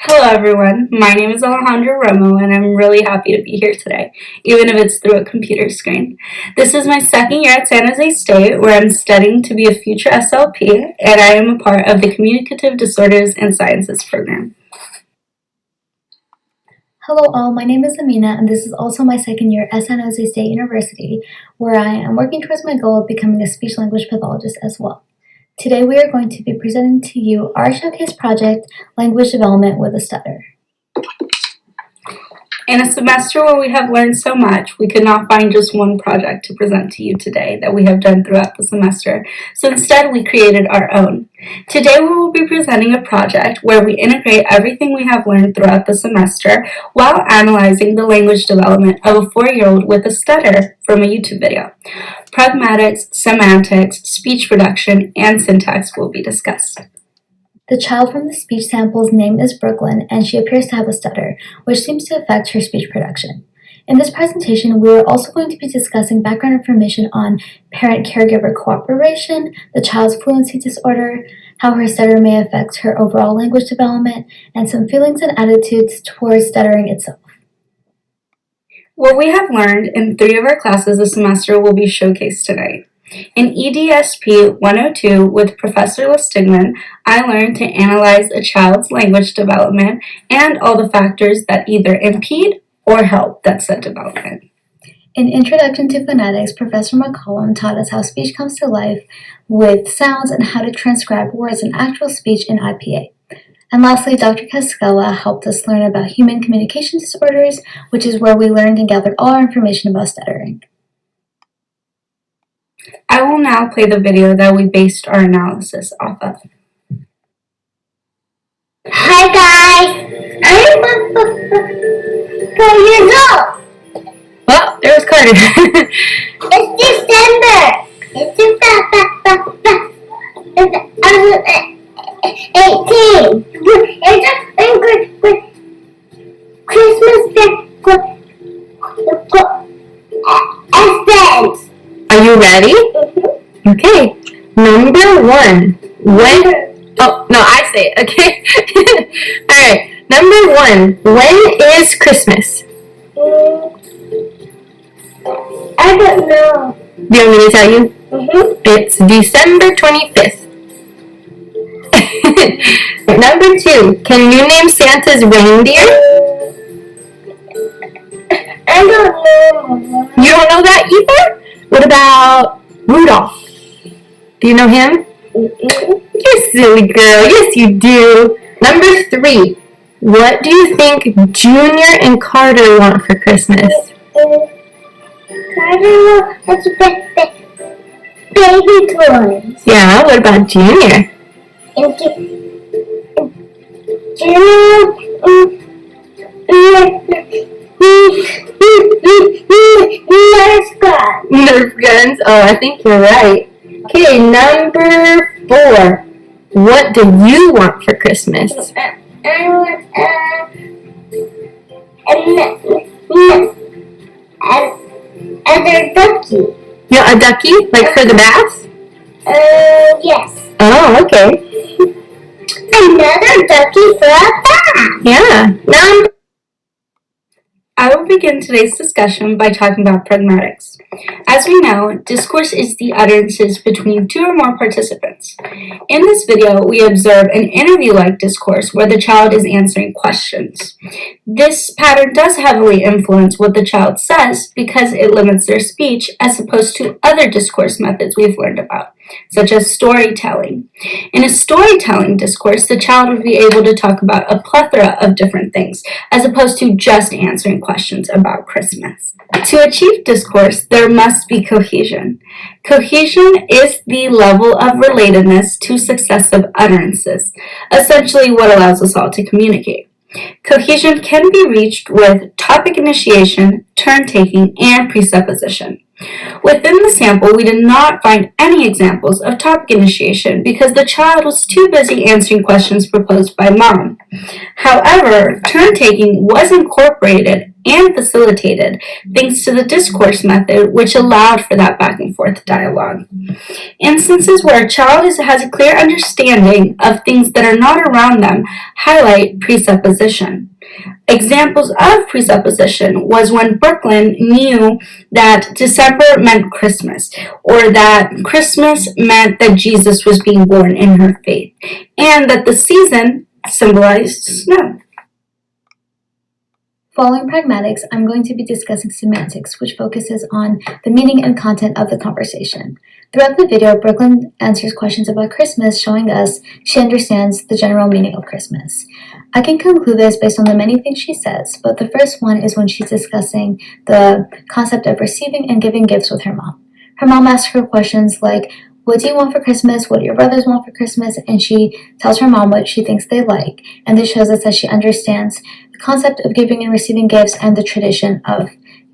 Hello everyone, my name is Alejandra Romo and I'm really happy to be here today, even if it's through a computer screen. This is my second year at San Jose State where I'm studying to be a future SLP and I am a part of the Communicative Disorders and Sciences program. Hello all, my name is Aminah and this is also my second year at San Jose State University where I am working towards my goal of becoming a speech-language pathologist as well. Today we are going to be presenting to you our showcase project, Language Development with a Stutter. In a semester where we have learned so much, we could not find just one project to present to you today that we have done throughout the semester, so instead we created our own. Today we will be presenting a project where we integrate everything we have learned throughout the semester while analyzing the language development of a 4-year-old with a stutter from a YouTube video. Pragmatics, semantics, speech production, and syntax will be discussed. The child from the speech sample's name is Brooklyn, and she appears to have a stutter, which seems to affect her speech production. In this presentation, we are also going to be discussing background information on parent-caregiver cooperation, the child's fluency disorder, how her stutter may affect her overall language development, and some feelings and attitudes towards stuttering itself. What we have learned in 3 of our classes this semester will be showcased tonight. In EDSP 102 with Professor Lustigman, I learned to analyze a child's language development and all the factors that either impede or help that said development. In Introduction to Phonetics, Professor McCollum taught us how speech comes to life with sounds and how to transcribe words in actual speech in IPA. And lastly, Dr. Cascella helped us learn about human communication disorders, which is where we learned and gathered all our information about stuttering. I will now play the video that we based our analysis off of. Hi guys, I'm 4 years old. Well, there was Carter. It's December. It's 18. It's Christmas essence. Are you ready? Mm-hmm. Okay. Number 1. When? Oh, no, I say it, okay? Alright. Number 1. When is Christmas? I don't know. Do you want me to tell you? Mm-hmm. It's December 25th. Number 2. Can you name Santa's reindeer? I don't know. You don't know that either? What about Rudolph? Do you know him? Mm-hmm. You silly girl. Yes, you do. Number 3. What do you think Junior and Carter want for Christmas? Carter wants baby toys. Yeah, what about Junior? And Junior, Nerf gun. Nerf guns. Oh, I think you're right. Okay, number 4. What do you want for Christmas? I want another ducky. You want a ducky? Like for the bath? Yes. Oh, okay. Another ducky for a bath. Yeah. I will begin today's discussion by talking about pragmatics. As we know, discourse is the utterances between 2 or more participants. In this video, we observe an interview-like discourse where the child is answering questions. This pattern does heavily influence what the child says because it limits their speech as opposed to other discourse methods we've learned about, such as storytelling. In a storytelling discourse, the child would be able to talk about a plethora of different things, as opposed to just answering questions about Christmas. To achieve discourse, there must be cohesion. Cohesion is the level of relatedness to successive utterances, essentially what allows us all to communicate. Cohesion can be reached with topic initiation, turn-taking, and presupposition. Within the sample, we did not find any examples of topic initiation because the child was too busy answering questions proposed by mom. However, turn-taking was incorporated and facilitated thanks to the discourse method, which allowed for that back and forth dialogue. Instances where a child has a clear understanding of things that are not around them highlight presupposition. Examples of presupposition was when Brooklyn knew that December meant Christmas, or that Christmas meant that Jesus was being born in her faith, and that the season symbolized snow. Following pragmatics, I'm going to be discussing semantics, which focuses on the meaning and content of the conversation. Throughout the video, Brooklyn answers questions about Christmas, showing us she understands the general meaning of Christmas. I can conclude this based on the many things she says, but the first one is when she's discussing the concept of receiving and giving gifts with her mom. Her mom asks her questions like, what do you want for Christmas? What do your brothers want for Christmas? And she tells her mom what she thinks they like. And this shows us that she understands the concept of giving and receiving gifts and the tradition of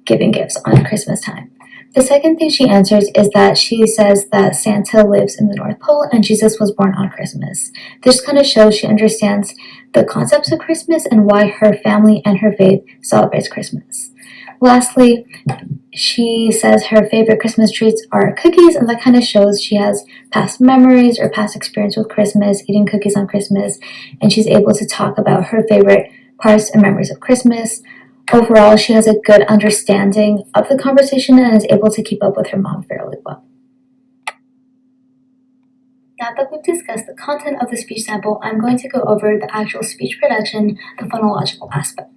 giving gifts on Christmas time. The second thing she answers is that she says that Santa lives in the North Pole and Jesus was born on Christmas. This kind of shows she understands the concepts of Christmas and why her family and her faith celebrates Christmas. Lastly, she says her favorite Christmas treats are cookies, and that kind of shows she has past memories or past experience with Christmas, eating cookies on Christmas, and she's able to talk about her favorite parts and memories of Christmas. Overall, she has a good understanding of the conversation and is able to keep up with her mom fairly well. Now that we've discussed the content of the speech sample, I'm going to go over the actual speech production, the phonological aspect.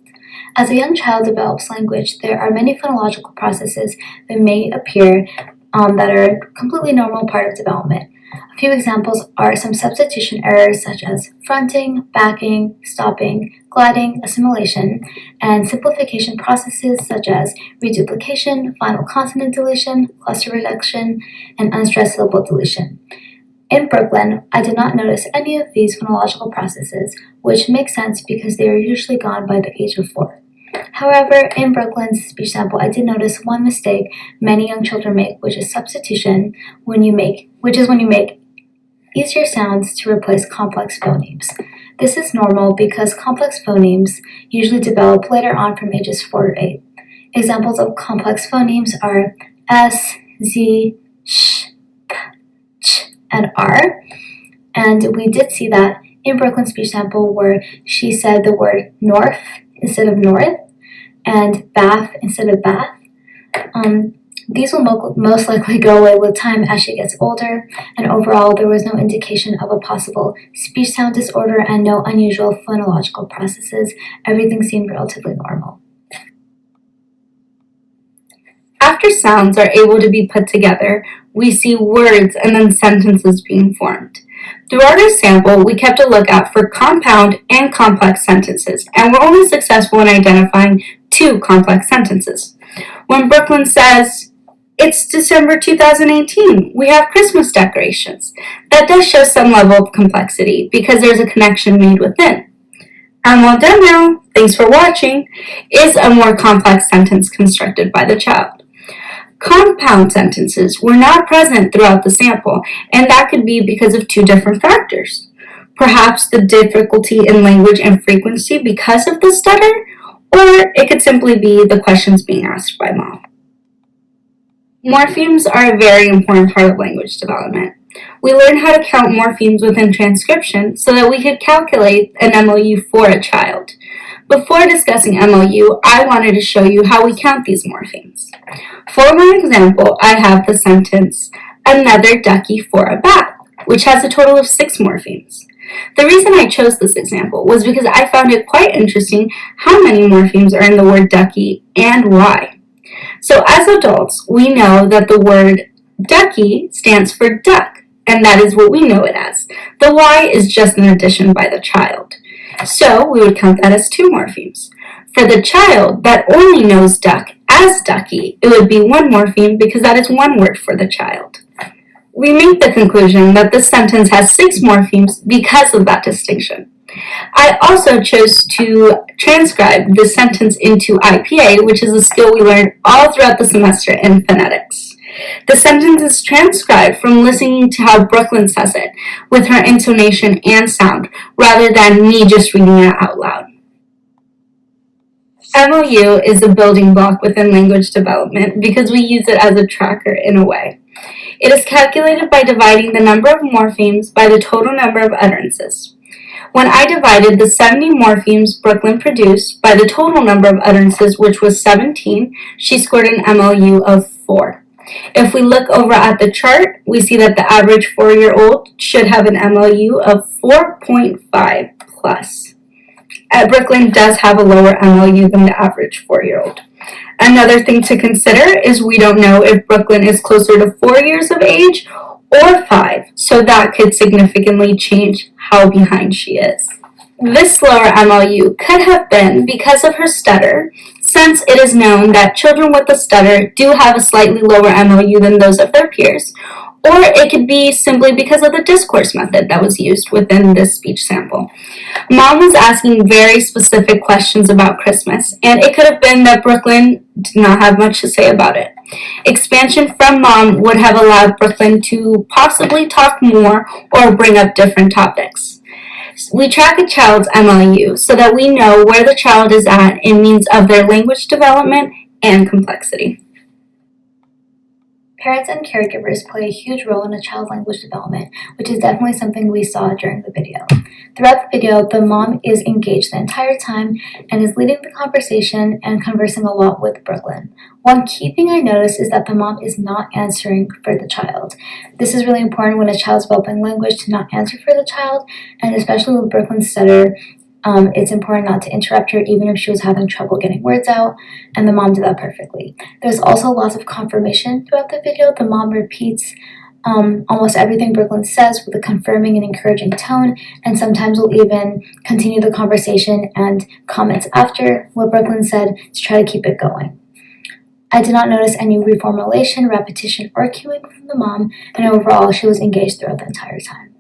As a young child develops language, there are many phonological processes that may appear that are a completely normal part of development. A few examples are some substitution errors such as fronting, backing, stopping, gliding, assimilation, and simplification processes such as reduplication, final consonant deletion, cluster reduction, and unstressed syllable deletion. In Brooklyn, I did not notice any of these phonological processes, which makes sense because they are usually gone by the age of 4. However, in Brooklyn's speech sample, I did notice one mistake many young children make, which is substitution, when you make easier sounds to replace complex phonemes. This is normal because complex phonemes usually develop later on from ages 4 to 8. Examples of complex phonemes are S, Z, Sh, P, Ch, and R. And we did see that in Brooklyn's speech sample where she said the word north instead of north and bath instead of bath. These will most likely go away with time as she gets older, and overall there was no indication of a possible speech sound disorder and no unusual phonological processes. Everything seemed relatively normal. After sounds are able to be put together, we see words and then sentences being formed. Throughout our sample, we kept a lookout for compound and complex sentences, and were only successful in identifying 2 complex sentences. When Brooklyn says, "It's December 2018, we have Christmas decorations," that does show some level of complexity because there's a connection made within. "I'm all done now, thanks for watching," is a more complex sentence constructed by the child. Compound sentences were not present throughout the sample, and that could be because of 2 different factors. Perhaps the difficulty in language and frequency because of the stutter, or it could simply be the questions being asked by mom. Morphemes are a very important part of language development. We learned how to count morphemes within transcription so that we could calculate an MLU for a child. Before discussing MLU, I wanted to show you how we count these morphemes. For my example, I have the sentence, "Another ducky for a bath," which has a total of 6 morphemes. The reason I chose this example was because I found it quite interesting how many morphemes are in the word ducky and why. So as adults, we know that the word ducky stands for duck, and that is what we know it as. The y is just an addition by the child. So we would count that as 2 morphemes. For the child that only knows duck as ducky, it would be 1 morpheme because that is 1 word for the child. We make the conclusion that this sentence has 6 morphemes because of that distinction. I also chose to transcribe the sentence into IPA, which is a skill we learned all throughout the semester in phonetics. The sentence is transcribed from listening to how Brooklyn says it, with her intonation and sound, rather than me just reading it out loud. MOU is a building block within language development because we use it as a tracker in a way. It is calculated by dividing the number of morphemes by the total number of utterances. When I divided the 70 morphemes Brooklyn produced by the total number of utterances, which was 17, she scored an MLU of 4. If we look over at the chart, we see that the average 4-year-old should have an MLU of 4.5 plus. Brooklyn does have a lower MLU than the average 4-year-old. Another thing to consider is we don't know if Brooklyn is closer to 4 years of age or 5, so that could significantly change how behind she is. This lower MLU could have been because of her stutter, since it is known that children with a stutter do have a slightly lower MLU than those of their peers, or it could be simply because of the discourse method that was used within this speech sample. Mom was asking very specific questions about Christmas, and it could have been that Brooklyn did not have much to say about it. Expansion from Mom would have allowed Brooklyn to possibly talk more or bring up different topics. We track a child's MLU so that we know where the child is at in means of their language development and complexity. Parents and caregivers play a huge role in a child's language development, which is definitely something we saw during the video. Throughout the video, the mom is engaged the entire time and is leading the conversation and conversing a lot with Brooklyn. One key thing I noticed is that the mom is not answering for the child. This is really important when a child is developing language to not answer for the child, and especially with Brooklyn's stutter, it's important not to interrupt her even if she was having trouble getting words out, and the mom did that perfectly. There's also lots of confirmation throughout the video. The mom repeats almost everything Brooklyn says with a confirming and encouraging tone, and sometimes will even continue the conversation and comments after what Brooklyn said to try to keep it going. I did not notice any reformulation, repetition, or cueing from the mom, and overall she was engaged throughout the entire time.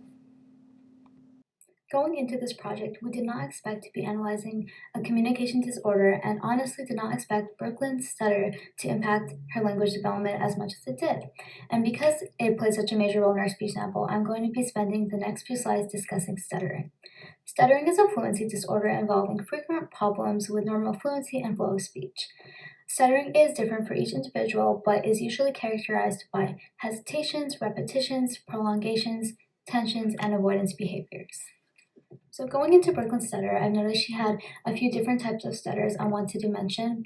Going into this project, we did not expect to be analyzing a communication disorder and honestly did not expect Brooklyn's stutter to impact her language development as much as it did. And because it played such a major role in our speech sample, I'm going to be spending the next few slides discussing stuttering. Stuttering is a fluency disorder involving frequent problems with normal fluency and flow of speech. Stuttering is different for each individual, but is usually characterized by hesitations, repetitions, prolongations, tensions, and avoidance behaviors. So going into Brooklyn's stutter, I've noticed she had a few different types of stutters I wanted to mention.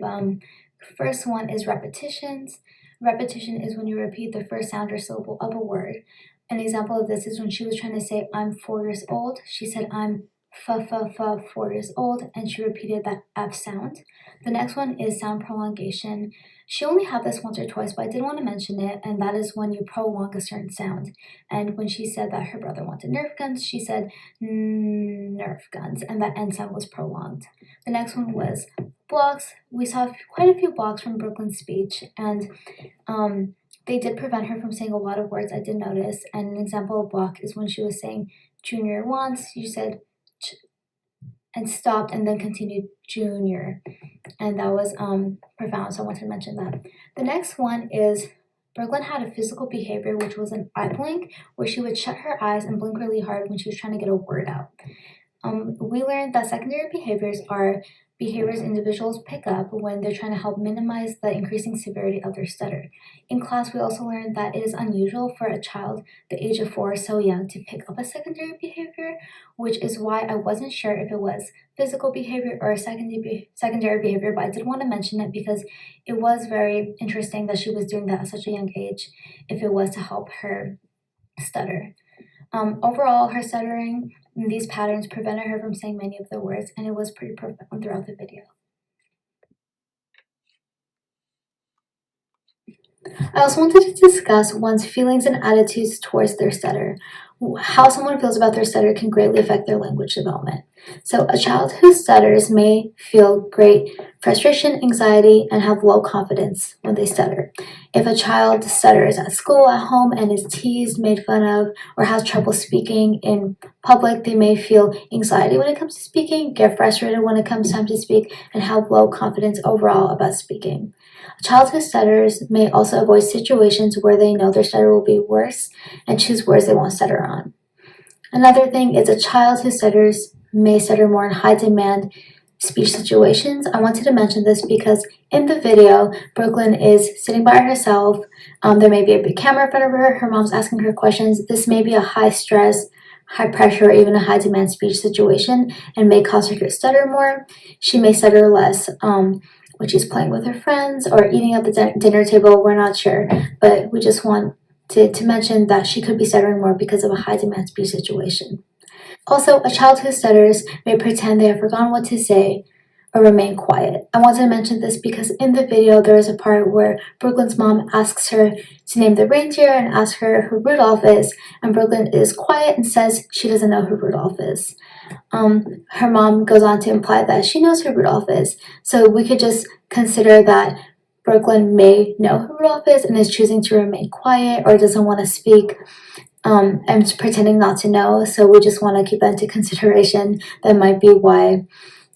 First one is repetitions. Repetition is when you repeat the first sound or syllable of a word. An example of this is when she was trying to say, I'm 4 years old. She said, I'm 4 years old, and she repeated that F sound. The next one is sound prolongation. She only had this once or twice, but I did want to mention it, and that is when you prolong a certain sound. And when she said that her brother wanted Nerf guns, she said Nerf guns, and that N sound was prolonged. The next one was blocks. We saw quite a few blocks from Brooklyn's speech, and they did prevent her from saying a lot of words I did notice. And an example of block is when she was saying junior once, you said and stopped and then continued junior, and that was profound, so I wanted to mention that. The next one is Brooklyn had a physical behavior which was an eye blink, where she would shut her eyes and blink really hard when she was trying to get a word out. We learned that secondary behaviors are behaviors individuals pick up when they're trying to help minimize the increasing severity of their stutter. In class, we also learned that it is unusual for a child the age of 4 so young to pick up a secondary behavior, which is why I wasn't sure if it was physical behavior or a secondary behavior, but I did want to mention it because it was very interesting that she was doing that at such a young age if it was to help her stutter. Overall, her stuttering in these patterns prevented her from saying many of the words, and it was pretty profound throughout the video. I also wanted to discuss one's feelings and attitudes towards their stutter. How someone feels about their stutter can greatly affect their language development. So a child who stutters may feel great frustration, anxiety, and have low confidence when they stutter. If a child stutters at school, at home, and is teased, made fun of, or has trouble speaking in public, they may feel anxiety when it comes to speaking, get frustrated when it comes time to speak, and have low confidence overall about speaking. A child who stutters may also avoid situations where they know their stutter will be worse and choose words they won't stutter on. Another thing is a child who stutters may stutter more in high demand speech situations. I wanted to mention this because in the video, Brooklyn is sitting by herself. There may be a big camera in front of her. Her mom's asking her questions. This may be a high stress, high pressure, or even a high demand speech situation and may cause her to stutter more. She may stutter less when she's playing with her friends or eating at the dinner table. We're not sure, but we just want to mention that she could be stuttering more because of a high demand speech situation. Also, a child who stutters may pretend they have forgotten what to say or remain quiet. I wanted to mention this because in the video there is a part where Brooklyn's mom asks her to name the reindeer and asks her who Rudolph is, and Brooklyn is quiet and says she doesn't know who Rudolph is. Her mom goes on to imply that she knows who Rudolph is, so we could just consider that Brooklyn may know who Rudolph is and is choosing to remain quiet or doesn't want to speak and pretending not to know. So we just want to keep that into consideration. That might be why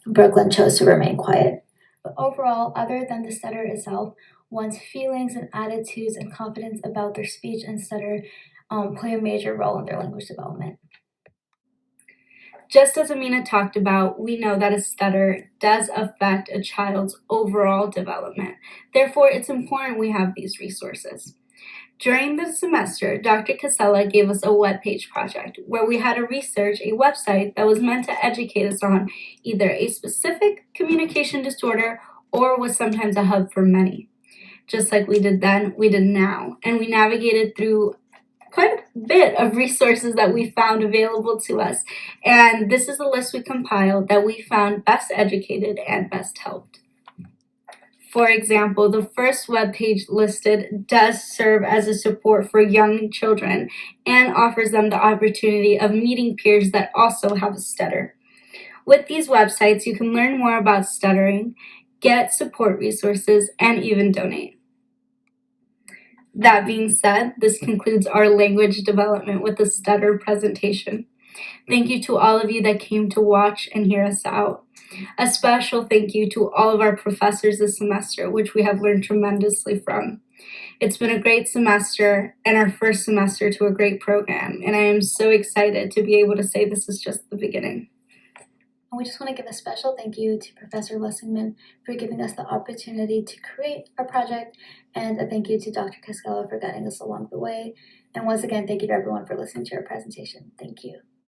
Brooklyn chose to remain quiet. But overall, other than the stutter itself, one's feelings and attitudes and confidence about their speech and stutter play a major role in their language development. Just as Aminah talked about, we know that a stutter does affect a child's overall development. Therefore, it's important we have these resources. During the semester, Dr. Casella gave us a webpage project where we had to research a website that was meant to educate us on either a specific communication disorder or was sometimes a hub for many. Just like we did then, we did now, and we navigated through quite a bit of resources that we found available to us. And this is a list we compiled that we found best educated and best helped. For example, the first webpage listed does serve as a support for young children and offers them the opportunity of meeting peers that also have a stutter. With these websites, you can learn more about stuttering, get support resources, and even donate. That being said, this concludes our language development with the stutter presentation. Thank you to all of you that came to watch and hear us out. A special thank you to all of our professors this semester, which we have learned tremendously from. It's been a great semester and our first semester to a great program, and I am so excited to be able to say this is just the beginning. And we just want to give a special thank you to Professor Lustigman for giving us the opportunity to create our project, and a thank you to Dr. Casella for guiding us along the way. And once again, thank you to everyone for listening to our presentation. Thank you.